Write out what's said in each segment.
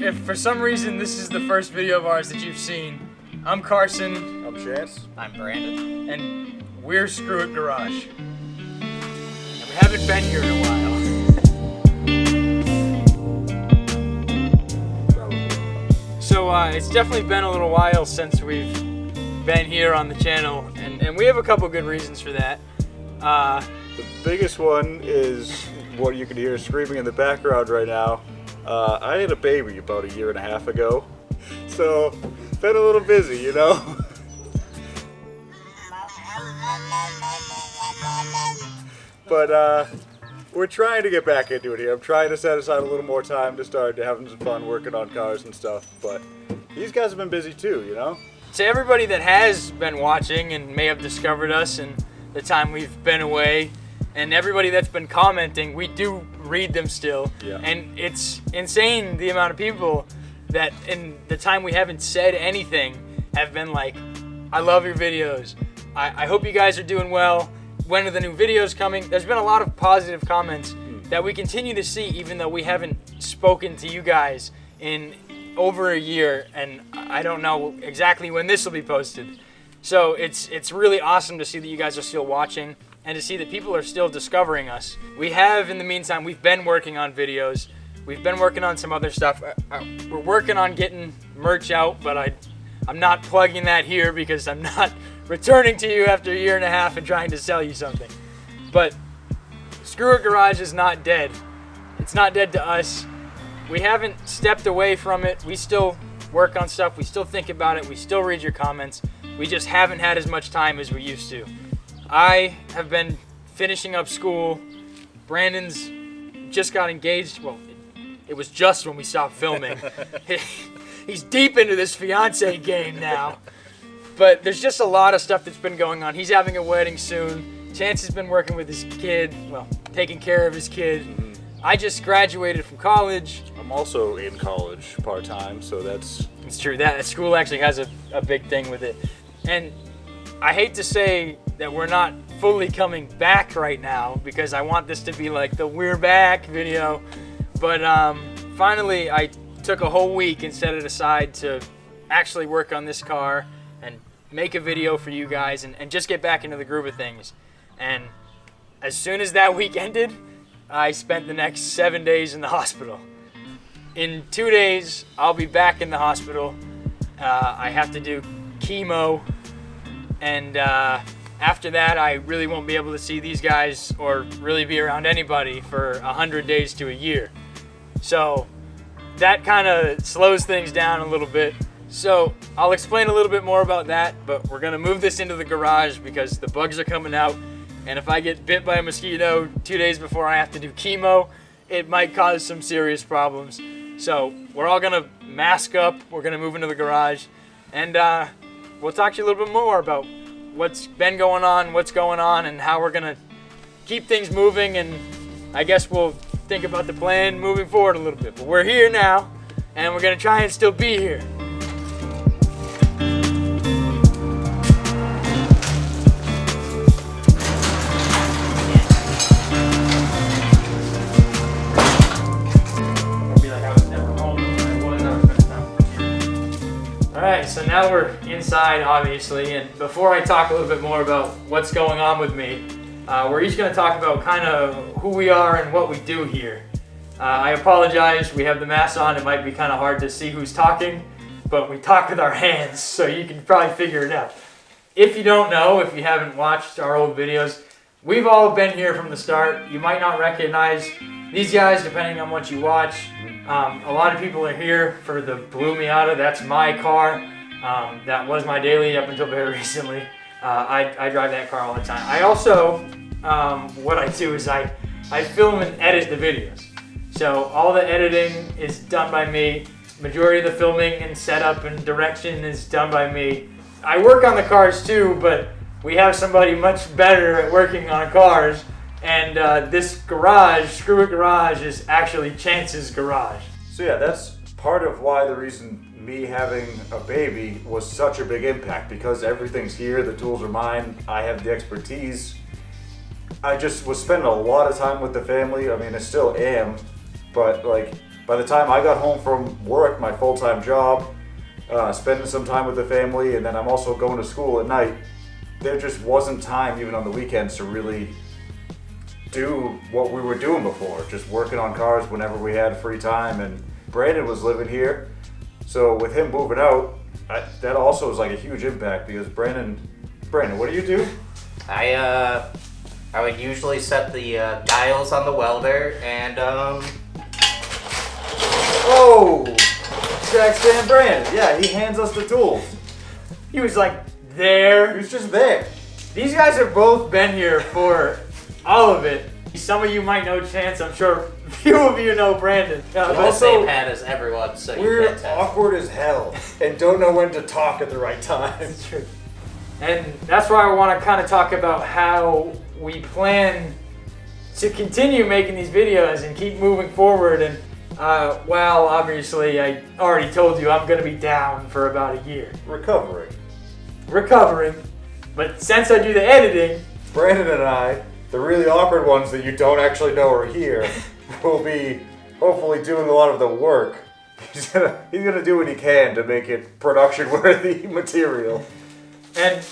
if for some reason this is the first video of ours that you've seen, I'm Carson. I'm Chance. I'm Brandon. And we're Screw It Garage. And we haven't been here in a while. So it's definitely been a little while since we've been here on the channel, and we have a couple good reasons for that. The biggest one is what you can hear screaming in the background right now. I had a baby about 1.5 years ago, so been a little busy, you know? But we're trying to get back into it here. I'm trying to set aside a little more time to start having some fun working on cars and stuff, but these guys have been busy too, you know? To everybody that has been watching and may have discovered us in the time we've been away, and everybody that's been commenting, we do read them still. Yeah. And it's insane the amount of people that in the time we haven't said anything have been like, I love your videos. I hope you guys are doing well. When are the new videos coming? There's been a lot of positive comments that we continue to see, even though we haven't spoken to you guys in over 1 year, and I don't know exactly when this will be posted. So it's really awesome to see that you guys are still watching and to see that people are still discovering us. We have, in the meantime, we've been working on videos. We've been working on some other stuff. We're working on getting merch out, but I'm not plugging that here because I'm not returning to you after 1.5 years and trying to sell you something. But Screw It Garage is not dead. It's not dead to us. We haven't stepped away from it. We still work on stuff. We still think about it. We still read your comments. We just haven't had as much time as we used to. I have been finishing up school. Brandon's just got engaged. Well, it was just when we stopped filming. He's deep into this fiance game now. But there's just a lot of stuff that's been going on. He's having a wedding soon. Chance has been working with his kid, well, taking care of his kid. I just graduated from college. I'm also in college part-time, so that's... It's true, that school actually has a big thing with it. And I hate to say that we're not fully coming back right now because I want this to be like the we're back video. But finally, I took a whole week and set it aside to actually work on this car and make a video for you guys and just get back into the groove of things. And as soon as that week ended, I spent the next 7 days in the hospital. In 2 days, I'll be back in the hospital. I have to do chemo, and after that, I really won't be able to see these guys or really be around anybody for 100 days to 1 year. So that kind of slows things down a little bit. So I'll explain a little bit more about that, but we're gonna move this into the garage because the bugs are coming out. And if I get bit by a mosquito 2 days before I have to do chemo, it might cause some serious problems. So we're all gonna mask up, we're gonna move into the garage, and we'll talk to you a little bit more about what's been going on, what's going on, and how we're gonna keep things moving, and I guess we'll think about the plan moving forward a little bit. But we're here now, and we're gonna try and still be here. Alright, so now we're inside, obviously, and before I talk a little bit more about what's going on with me, we're each going to talk about kind of who we are and what we do here. I apologize, we have the masks on, it might be kind of hard to see who's talking, but we talk with our hands, so you can probably figure it out. If you don't know, if you haven't watched our old videos, we've all been here from the start. You might not recognize these guys depending on what you watch. A lot of people are here for the Blue Miata. That's my car. That was my daily up until very recently. I drive that car all the time. I also, what I do is I film and edit the videos. So all the editing is done by me. Majority of the filming and setup and direction is done by me. I work on the cars too, but we have somebody much better at working on cars. And this garage, Screw It Garage, is actually Chance's garage. So yeah, that's part of why the reason me having a baby was such a big impact, because everything's here, the tools are mine, I have the expertise. I just was spending a lot of time with the family. I mean, I still am, but like by the time I got home from work, my full-time job, spending some time with the family, and then I'm also going to school at night, there just wasn't time even on the weekends to really do what we were doing before, just working on cars whenever we had free time. And Brandon was living here, so with him moving out, that also was like a huge impact because Brandon, what do you do? I would usually set the dials on the welder and Oh, Jack Stan Brandon. Yeah, he hands us the tools. He was like there. He was just there. These guys have both been here for all of it. Some of you might know Chance. I'm sure few of you know Brandon. with the same hat as everyone, so you We're can't tell. awkward as hell and don't know when to talk at the right time. That's true. And that's why I want to kind of talk about how we plan to continue making these videos and keep moving forward. And well, obviously, I already told you I'm going to be down for about a year. Recovering. But since I do the editing, Brandon and I, the really awkward ones that you don't actually know are here, will be hopefully doing a lot of the work. He's gonna do what he can to make it production-worthy material. and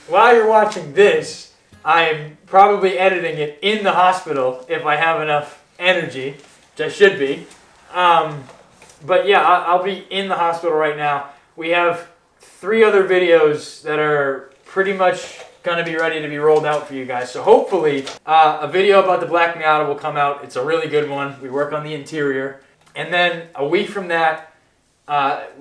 while you're watching this, I'm probably editing it in the hospital if I have enough energy, which I should be. But yeah, I'll be in the hospital right now. We have 3 other videos that are pretty much going to be ready to be rolled out for you guys. So hopefully a video about the Black Miata will come out. It's a really good one. We work on the interior. And then a week from that,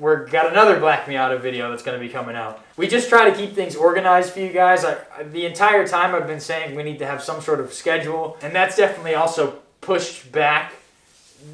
we've got another Black Miata video that's going to be coming out. We just try to keep things organized for you guys. The entire time I've been saying we need to have some sort of schedule. And that's definitely also pushed back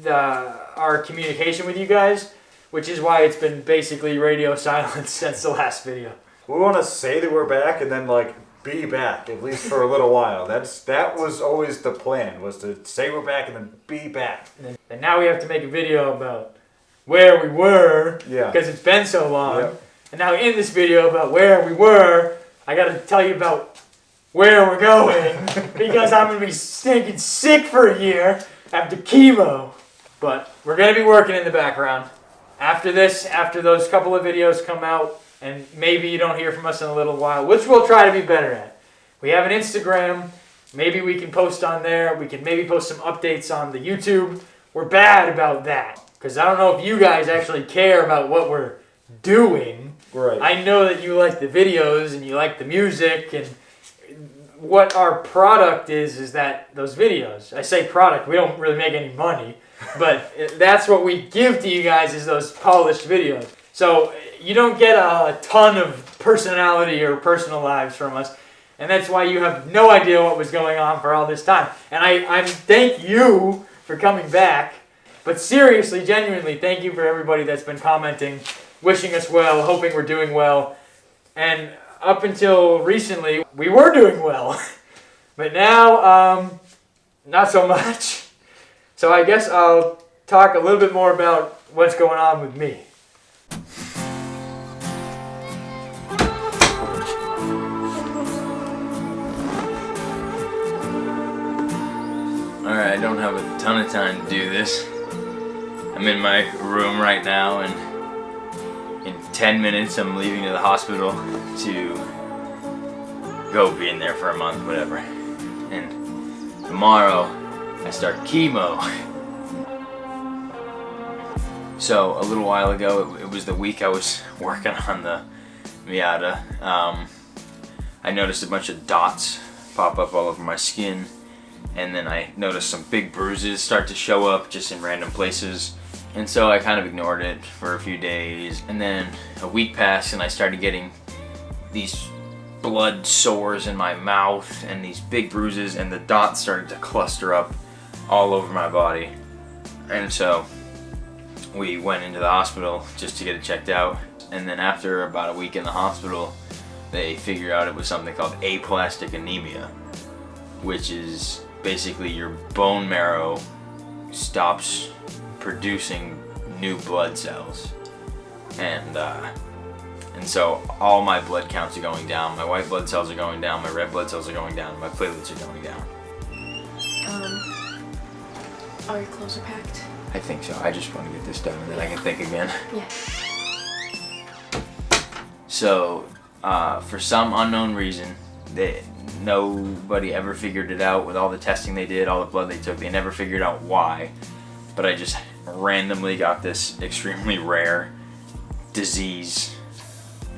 our communication with you guys, which is why it's been basically radio silence since the last video. We want to say that we're back and then like be back at least for a little while. That was always the plan, was to say we're back and then be back. And now we have to make a video about where we were, Yeah. because it's been so long. Yep. And now in this video about where we were, I got to tell you about where we're going because I'm going to be stinking sick for a year after chemo. But we're going to be working in the background. After this, after those couple of videos come out, and maybe you don't hear from us in a little while, which we'll try to be better at. We have an Instagram. Maybe we can post on there. We can maybe post some updates on the YouTube. We're bad about that because I don't know if you guys actually care about what we're doing. Right. I know that you like the videos and you like the music, and what our product is that those videos. I say product, we don't really make any money, but that's what we give to you guys is those polished videos. So you don't get a ton of personality or personal lives from us, and that's why you have no idea what was going on for all this time. And I thank you for coming back, but seriously, genuinely, thank you for everybody that's been commenting, wishing us well, hoping we're doing well. And up until recently, we were doing well, but now, not so much. So I guess I'll talk a little bit more about what's going on with me. Alright, I don't have a ton of time to do this. I'm in my room right now, and in 10 minutes I'm leaving to the hospital to go be in there for a month, whatever. And tomorrow I start chemo. So a little while ago, it was the week I was working on the Miata. I noticed a bunch of dots pop up all over my skin. And then I noticed some big bruises start to show up just in random places. And so I kind of ignored it for a few days. And then a week passed and I started getting these blood sores in my mouth and these big bruises, and the dots started to cluster up all over my body. And so we went into the hospital just to get it checked out. And then after about a week in the hospital, they figured out it was something called aplastic anemia, which is basically your bone marrow stops producing new blood cells, and so all my blood counts are going down. My white blood cells are going down, my red blood cells are going down, my platelets are going down. All your clothes are packed? I think so. I just want to get this done and then I can think again. Yeah. So, for some unknown reason, nobody ever figured it out with all the testing they did, all the blood they took. They never figured out why. But I just randomly got this extremely rare disease.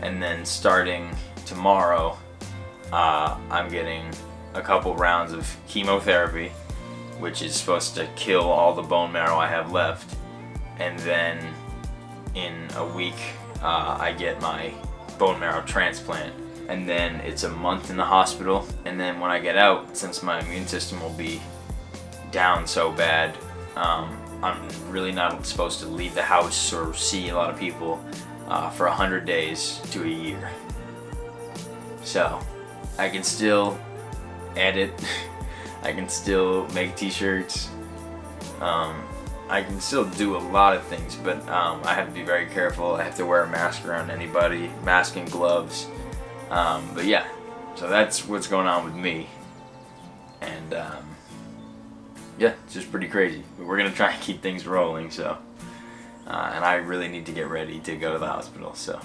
And then starting tomorrow, I'm getting a couple rounds of chemotherapy, which is supposed to kill all the bone marrow I have left. And then in a week, I get my bone marrow transplant. And then it's a month in the hospital. And then when I get out, since my immune system will be down so bad, I'm really not supposed to leave the house or see a lot of people for 100 days to a year. So I can still edit, I can still make t-shirts, I can still do a lot of things, but I have to be very careful. I have to wear a mask around anybody, mask and gloves. But yeah, so that's what's going on with me. And yeah, it's just pretty crazy. But we're gonna try and keep things rolling, so. And I really need to get ready to go to the hospital, so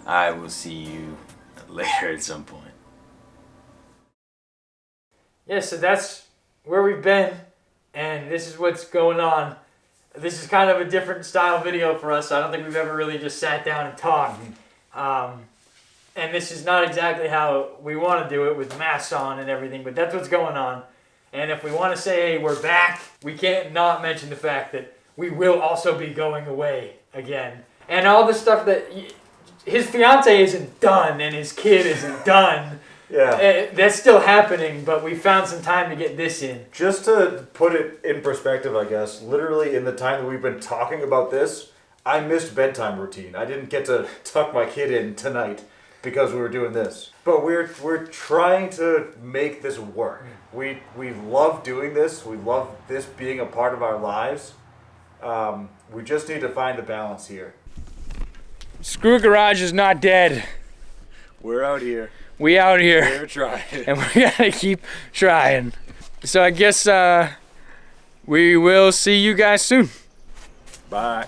I will see you later at some point. Yeah, so that's where we've been, and this is what's going on. This is kind of a different style video for us. I don't think we've ever really just sat down and talked. And this is not exactly how we want to do it with masks on and everything, but that's what's going on. And if we want to say, hey, we're back, we can't not mention the fact that we will also be going away again. And all the stuff that his fiance isn't done and his kid isn't done. Yeah. That's still happening, but we found some time to get this in. Just to put it in perspective, I guess, literally in the time that we've been talking about this, I missed bedtime routine. I didn't get to tuck my kid in tonight because we were doing this. But we're trying to make this work. We love doing this. We love this being a part of our lives. We just need to find the balance here. Screw Garage is not dead. We're out here. We out here. We're trying. And we gotta keep trying. So I guess we will see you guys soon. Bye.